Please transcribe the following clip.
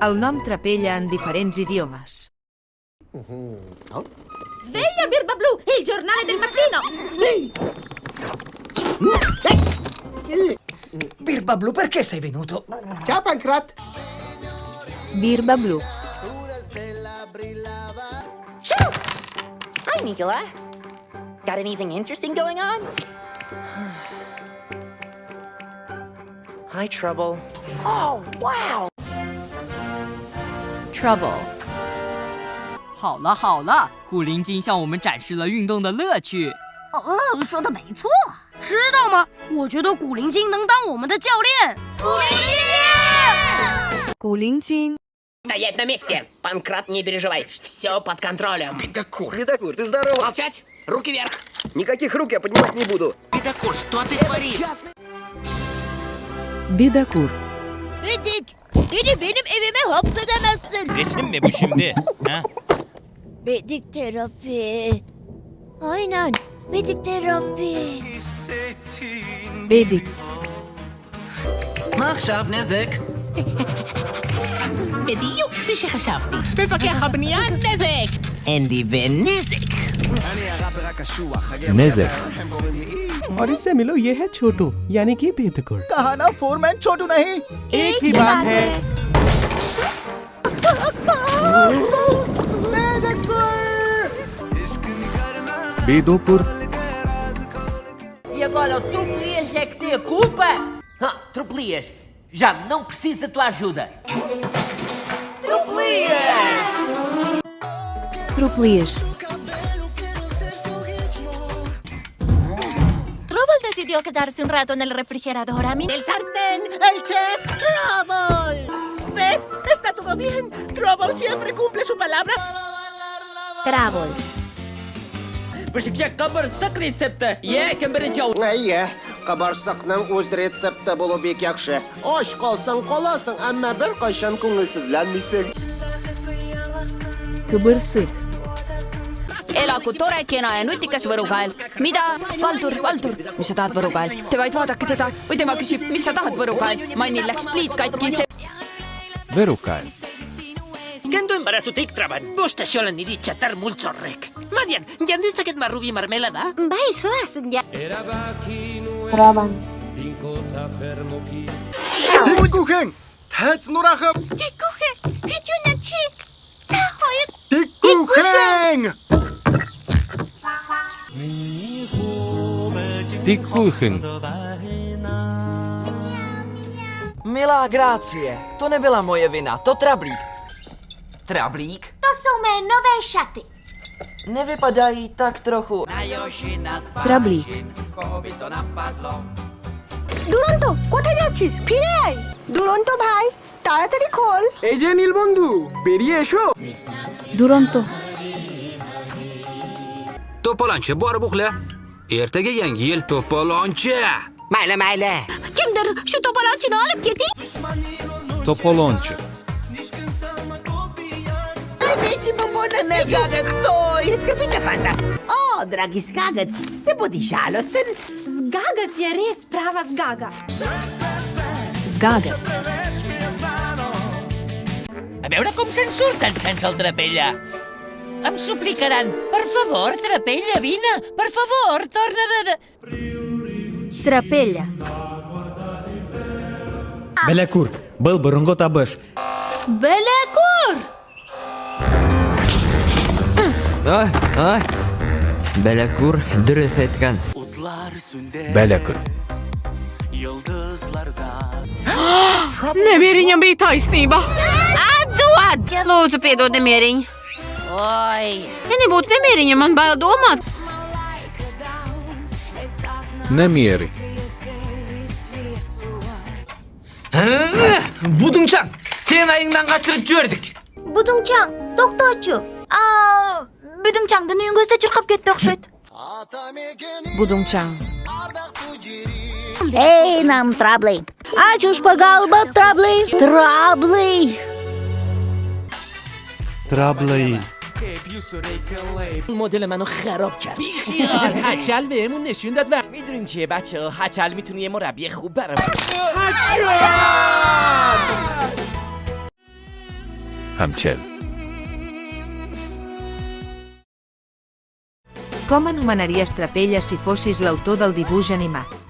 El nom Trapella en diferents idiomes. Sveglia, birba blu, il giornale del mattino! Birba blu, perché sei venuto? Ciao, Pancrat! Birba blu. Ciao! Hi, Nicola. Got anything interesting going on? Hi, Trouble. Oh, wow! Trouble. 好了好了，古灵精向我们展示了运动的乐趣。说的没错，知道吗？我觉得古灵精能当我们的教练。古灵精。 Стоять на месте! Панкрат, не переживай, все под контролем. Бедокур, ты здоров? Молчать! Руки вверх! Никаких рук я поднимать не буду. Бедокур, что ты творишь? Bidakur. Bedik, beni benim evime hapsedemezsin. Resim mi bu şimdi? Ha? Bedik terapi. Aynen, bedik terapi. Bedik. מה עכשיו, נזק? בדיוק כפי שחשבתי. מפקח הבנייה, נזק! אנדי ונזק! Nezek. और इससे मिलो ये है छोटू यानी कि बेदकुर। कहा ना फोरमैन छोटू नहीं, एक ही बात है। बेदकुर। E agora o Truplias é que tem a culpa? Truplias, já não preciso da tua ajuda. Truplias! Truplias. Trouble decidió quedarse un rato en el refrigerador. A mí... ¡El sartén! ¡El chef! ¡Trouble! ¿Ves? Está todo bien. Trouble siempre cumple su palabra. Trouble. Бішікше қабырсық рецепті. Кім бірінші ау. Әйе, қабарсақның өз рецепті болу бек яқшы. Аш қалсаң қаласың, әмма бір қайшан көңілсізләнмейсің. Kõbõrsõk. Elagu tore, kena ja nutikas võrukael. Mida? Valdur, mis sa tahad võrukael? Te vaid vaadake teda või tema küsib, mis sa tahad võrukael. Mannil läks pliit katki. Võrukael. Când embarasul te traban, bosta xola ni ditxatar mult zorrek. Marian, jandiz aquest marrubi marmelada? Bai, zoaz, ja. Traban. Tikkuhen! Täts nurahab! Tikkuhe, pitjunatsi. Tahoir. Tikkuhen! Tikkuchen. Milá Grácie, to nebyla moje vina, to Trablík. Trablík? To jsou mé nové šaty. Nevypadají tak trochu. Trablík. দুরন্ত কোথায় যাচ্ছিস? ফিরে আয়। দুরন্ত ভাই, তাড়াতাড়ি খোল। এই যে নীলবন্ধু, বেরিয়ে এসো। Duronto. To'polonchi bor buxla. Ertaga yangi yil to'polonchi. Mayli. Kimdir şu topalançını alıp getir? Topolonchi. Skagec, stój! Skrbite, fanta. O, dragi Skagec, te bodi žalosten. Zgagac je res prava zgaga. Zgagac. A veure com se'n surten sense el Trapella. Em suplicaran, per favor, Trapella, vine. Per favor, torna de... Trapella. Belekur. Был бұрынғы табыш. Belekur. Ay. Belekur dürüst etken. Belekur. Nemēriņam bija taisnība. Atdod! Lūdzu, piedod nemēriņu. Oi! Ja nebūtu nemēriņa, man bail domāt. Nemieri. Budungçan, sen ayından kaçırıp gördük. Budungçang, doktorchu. Budungchangdan uyingizda chirqab ketdi o'xshaydi. Budungchang. Эй, нам трабли. Ачуш погалба трабли. Трабли. Trablai. مدل منو خراب کرد. هچل بهمون نشون داد و میدونین چیه بچه ها؟ هچل میتونه یه مربی خوب برام. Hamchel. Com anomenaries Trapella si fossis l'autor del dibuix animat?